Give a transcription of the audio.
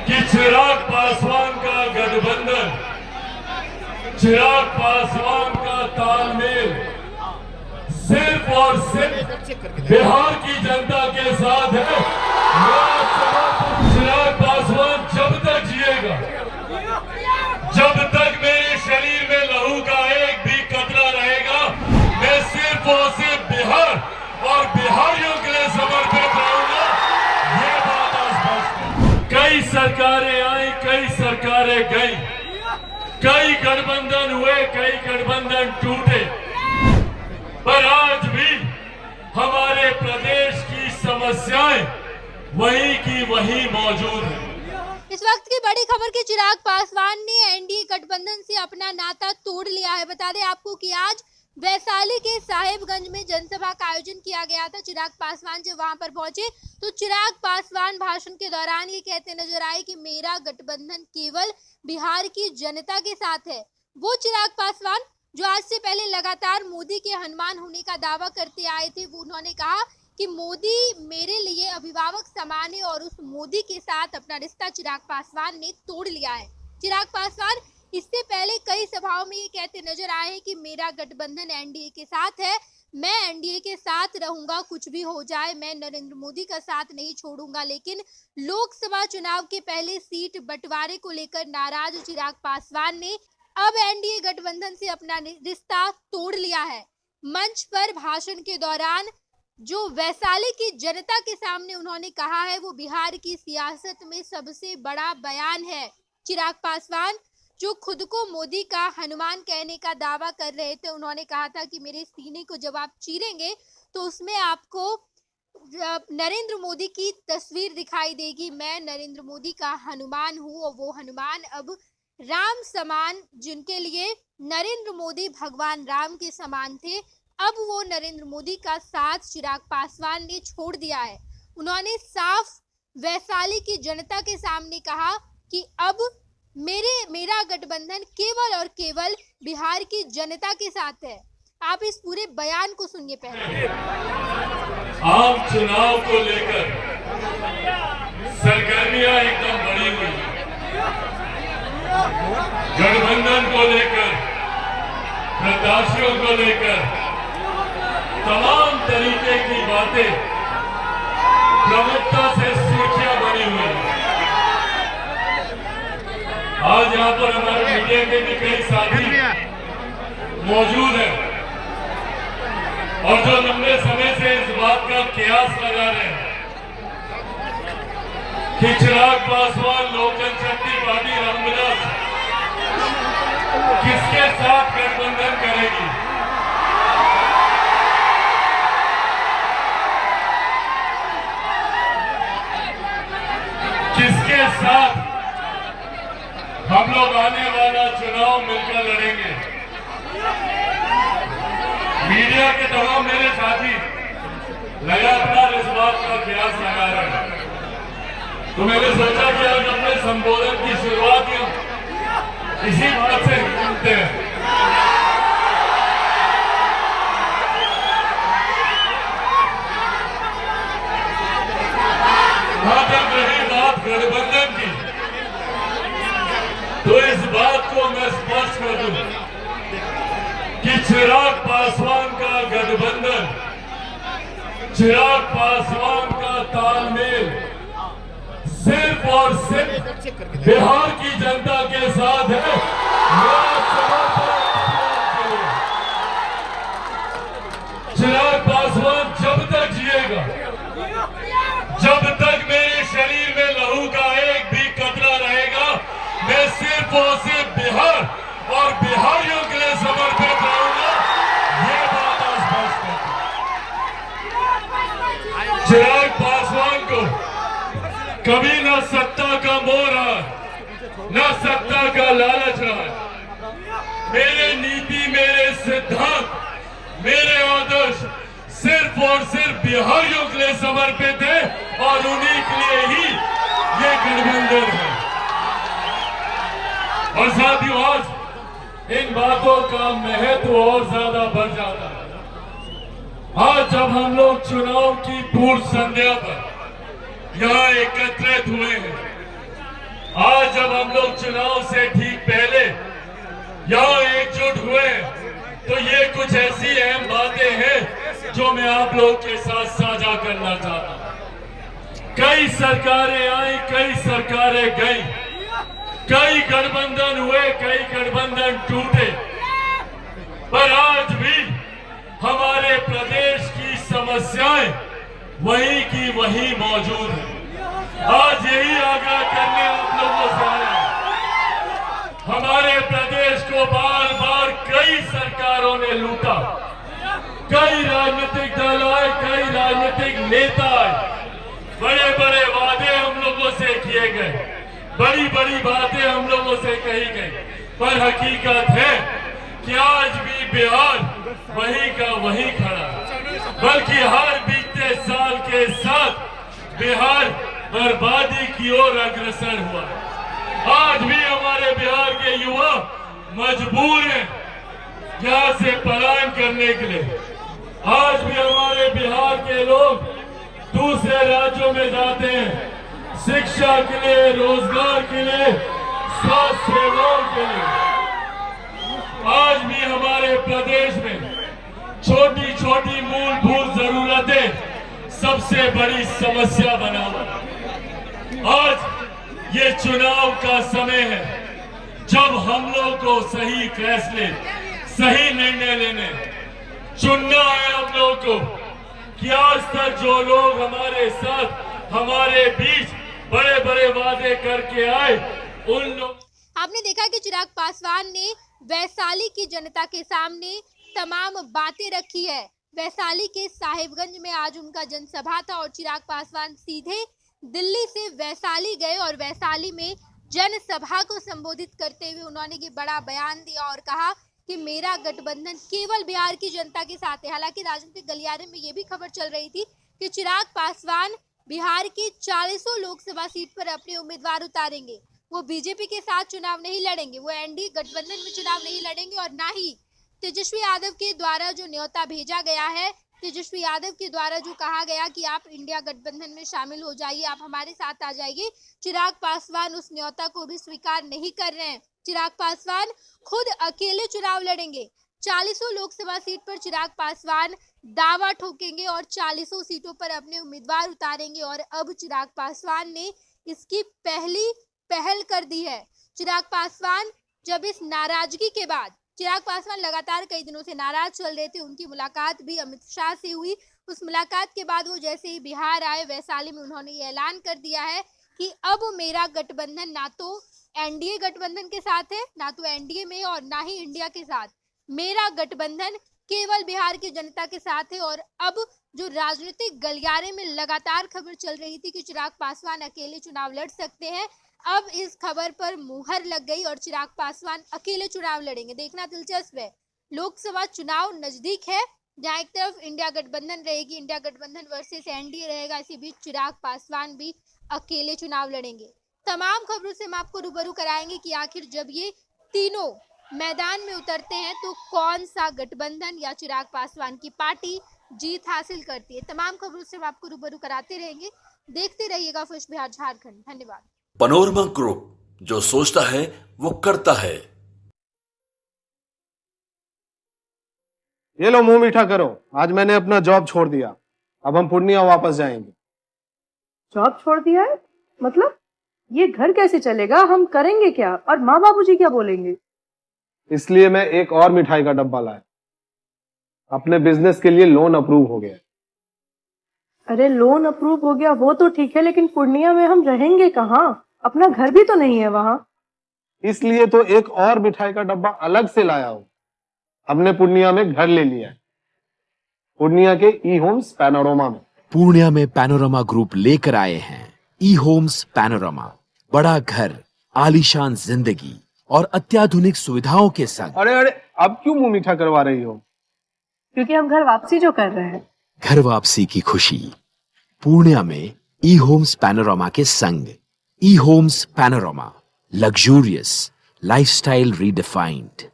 कि चिराग पासवान का गठबंधन, चिराग पासवान का तालमेल सिर्फ और सिर्फ बिहार की जनता के साथ है। चिराग पासवान जब तक जिएगा, जब तक मेरे शरीर में लहू का एक भी कतरा रहेगा, मैं सिर्फ और सिर्फ बिहार और बिहारियों के लिए समर्पित रहूंगा। ये बात स्पष्ट है। कई सरकारें आई, कई सरकारें गई, कई गठबंधन हुए, कई गठबंधन टूटे, पर आज भी हमारे प्रदेश की समस्याएं वही की वही मौजूद है। इस वक्त की बड़ी खबर कि चिराग पासवान ने एनडीए गठबंधन से अपना नाता तोड़ लिया है। बता दें आपको कि आज वैशाली के साहेबगंज में जनसभा का आयोजन किया गया था। चिराग पासवान जब वहां पर पहुंचे तो चिराग पासवान भाषण के दौरान ये कहते नजर आए कि मेरा गठबंधन केवल बिहार की जनता के साथ है। वो चिराग पासवान जो आज से पहले लगातार मोदी के हनुमान होने का दावा करते आए थे, वो उन्होंने कहा कि मोदी मेरे लिए अभिभावक समान है और उस मोदी के साथ अपना रिश्ता चिराग पासवान ने तोड़ लिया है। चिराग पासवान इससे पहले कई सभाओं में ये कहते नजर आए हैं कि मेरा गठबंधन एनडीए के साथ है, मैं एनडीए के साथ रहूंगा, कुछ भी हो जाए मैं नरेंद्र मोदी का साथ नहीं छोड़ूंगा। लेकिन लोकसभा चुनाव के पहले सीट बंटवारे को लेकर नाराज चिराग पासवान ने अब एनडीए गठबंधन से अपना रिश्ता तोड़ लिया है। मंच पर भाषण के दौरान जो वैशाली की जनता के सामने उन्होंने कहा है वो बिहार की सियासत में सबसे बड़ा बयान है। चिराग पासवान जो खुद को मोदी का हनुमान कहने का दावा कर रहे थे, उन्होंने कहा था कि मेरे सीने को जब आप चीरेंगे तो उसमें आपको नरेंद्र मोदी की तस्वीर दिखाई देगी। मैं नरेंद्र मोदी का हनुमान हूँ और वो हनुमान अब राम समान, जिनके लिए नरेंद्र मोदी भगवान राम के समान थे, अब वो नरेंद्र मोदी का साथ चिराग पासवान ने छोड़ दिया है। उन्होंने साफ वैशाली की जनता के सामने कहा कि अब मेरा गठबंधन केवल और केवल बिहार की जनता के साथ है। आप इस पूरे बयान को सुनिए। पहले आम चुनाव को लेकर सरगर्मियां एकदम बढ़ी हुई है। गठबंधन को लेकर, प्रत्याशियों को लेकर तमाम तरीके की बातें प्रमुखता से सुर्खियां बनी हुई है। आज यहाँ पर हमारे मीडिया के भी कई साथी मौजूद हैं और जो लंबे समय से इस बात का कयास लगा रहे हैं कि चिराग पासवान लोक जनशक्ति पार्टी रामविलास किसके साथ गठबंधन करेगी। किसके साथ हम लोग आने वाला चुनाव मिलकर लड़ेंगे। मीडिया के तमाम मेरे साथी लगातार इस बात का कयास लगा रहे हैं, तो मैंने सोचा कि आज अपने संबोधन की शुरुआत इसी बात से करते हैं। जहां तक रही बात गठबंधन की, तो इस बात को मैं स्पष्ट कर दूं कि चिराग पासवान का गठबंधन, चिराग पासवान का तालमेल सिर्फ और सिर्फ बिहार की जनता के साथ है। चिराग पासवान जब तक जिएगा, जब तक मेरे शरीर में लहू का एक भी कतरा रहेगा, मैं सिर्फ और सिर्फ बिहार और बिहारियों के लिए समर्पित रहूंगा। ये बात स्पष्ट है। चिराग पासवान को कभी न सत्ता का मोह रहा, न सत्ता का लालच रहा। मेरे नीति, मेरे सिद्धांत, मेरे आदर्श सिर्फ और सिर्फ बिहारियों के लिए समर्पित है और उन्हीं के लिए ही ये गठबंधन है। और साथियों, आज इन बातों का महत्व और ज्यादा बढ़ जाता है। आज जब हम लोग चुनाव की पूर्व संध्या पर यहाँ एकत्रित हुए हैं, हम लोग चुनाव से ठीक पहले यहाँ एकजुट हुए, तो ये कुछ ऐसी अहम बातें हैं जो मैं आप लोगों के साथ साझा करना चाहता हूँ। कई सरकारें आई, कई सरकारें गई, कई गठबंधन हुए, कई गठबंधन टूटे, पर आज भी हमारे प्रदेश की समस्याएं वही की वही मौजूद है। आज यही आग्रह करने आप लोगों से आया। हमारे प्रदेश को बार बार कई सरकारों ने लूटा, कई राजनीतिक दल आए, कई राजनीतिक नेता आए, बड़े बड़े वादे हम लोगों से किए गए, बड़ी बड़ी बातें हम लोगों से कही गई, पर हकीकत है कि आज भी बिहार वही का वही खड़ा है, बल्कि हर बीते साल के साथ बिहार बर्बादी की ओर अग्रसर हुआ। आज भी हमारे बिहार के युवा मजबूर हैं यहाँ से पलायन करने के लिए। आज भी हमारे बिहार के लोग दूसरे राज्यों में जाते हैं, शिक्षा के लिए, रोजगार के लिए, स्वास्थ्य सेवाओं के लिए। आज भी हमारे प्रदेश में छोटी छोटी मूलभूत जरूरतें सबसे बड़ी समस्या बना हुआ। आज ये चुनाव का समय है जब हम लोग को सही फैसले, सही निर्णय लेने, चुनना है हम लोग को कि आज तक जो लोग हमारे साथ, हमारे बीच बड़े बड़े वादे करके आए, उन लोग। आपने देखा कि चिराग पासवान ने वैशाली की जनता के सामने तमाम बातें रखी है। वैशाली के साहिबगंज में आज उनका जनसभा था और चिराग पासवान सीधे दिल्ली से वैशाली गए और वैशाली में जनसभा को संबोधित करते हुए उन्होंने ये बड़ा बयान दिया और कहा कि मेरा गठबंधन केवल बिहार की जनता के साथ है। हालांकि राजनीतिक गलियारे में ये भी खबर चल रही थी कि चिराग पासवान बिहार की 40 लोकसभा सीट पर अपने उम्मीदवार उतारेंगे। वो बीजेपी के साथ चुनाव नहीं लड़ेंगे, वो एनडीए गठबंधन में चुनाव नहीं लड़ेंगे और ना ही तेजस्वी यादव के द्वारा जो न्योता भेजा गया है, तेजस्वी यादव के द्वारा जो कहा गया कि आप इंडिया गठबंधन में शामिल हो जाइए, आप हमारे साथ आ जाइए, चिराग पासवान उस न्योता को भी स्वीकार नहीं कर रहे हैं। चिराग पासवान खुद अकेले चुनाव लड़ेंगे। 40 लोकसभा सीट पर चिराग पासवान दावा ठोकेंगे और 40 सीटों पर अपने उम्मीदवार उतारेंगे और अब चिराग पासवान ने इसकी पहली पहल कर दी है। चिराग पासवान जब इस नाराजगी के बाद, चिराग पासवान लगातार कई दिनों से नाराज चल रहे थे, उनकी मुलाकात भी अमित शाह से हुई। उस मुलाकात के बाद वो जैसे ही बिहार आए, वैशाली में उन्होंने ये ऐलान कर दिया है कि अब मेरा गठबंधन ना तो एनडीए गठबंधन के साथ है, ना तो एनडीए में और ना ही इंडिया के साथ, मेरा गठबंधन केवल बिहार की जनता के साथ है। और अब जो राजनीतिक गलियारे में लगातार खबर चल रही थी कि चिराग पासवान अकेले चुनाव लड़ सकते हैं, अब इस खबर पर मुहर लग गई और चिराग पासवान अकेले चुनाव लड़ेंगे। देखना दिलचस्प है। लोकसभा चुनाव नजदीक है, जहां एक तरफ इंडिया गठबंधन रहेगी, इंडिया गठबंधन वर्सेस एनडीए रहेगा, इसी बीच चिराग पासवान भी अकेले चुनाव लड़ेंगे। तमाम खबरों से हम आपको रूबरू कराएंगे कि आखिर जब ये तीनों मैदान में उतरते हैं तो कौन सा गठबंधन या चिराग पासवान की पार्टी जीत हासिल करती है। तमाम खबरों से हम आपको रूबरू कराते रहेंगे। देखते रहिएगा खुश बिहार झारखंड। धन्यवाद। पनोरमा ग्रुप, जो सोचता है वो करता है। ये लो, मुंह मीठा करो। आज मैंने अपना जॉब छोड़ दिया, अब हम पूर्णिया वापस जाएंगे। जॉब छोड़ दिया है? मतलब ये घर कैसे चलेगा? हम करेंगे क्या? और माँ बाबूजी क्या बोलेंगे? इसलिए मैं एक और मिठाई का डब्बा लाया। अपने बिजनेस के लिए लोन अप्रूव हो गया। अरे लोन अप्रूव हो गया वो तो ठीक है, लेकिन पूर्णिया में हम रहेंगे कहाँ? अपना घर भी तो नहीं है वहाँ। इसलिए तो एक और मिठाई का डब्बा अलग से लाया हूँ। हमने पूर्णिया में घर ले लिया है, पूर्णिया के ई होम्स पैनोरमा में। पूर्णिया में पैनोरमा ग्रुप लेकर आए हैं ई होम्स पैनोरमा। बड़ा घर, आलीशान जिंदगी और अत्याधुनिक सुविधाओं के संग। अरे अरे, अब क्यों मुंह मीठा करवा रही हो? क्योंकि हम घर वापसी जो कर रहे हैं। घर वापसी की खुशी पूर्णिया में ई होम्स पैनोरमा के संग। ई Homes Panorama, luxurious lifestyle redefined.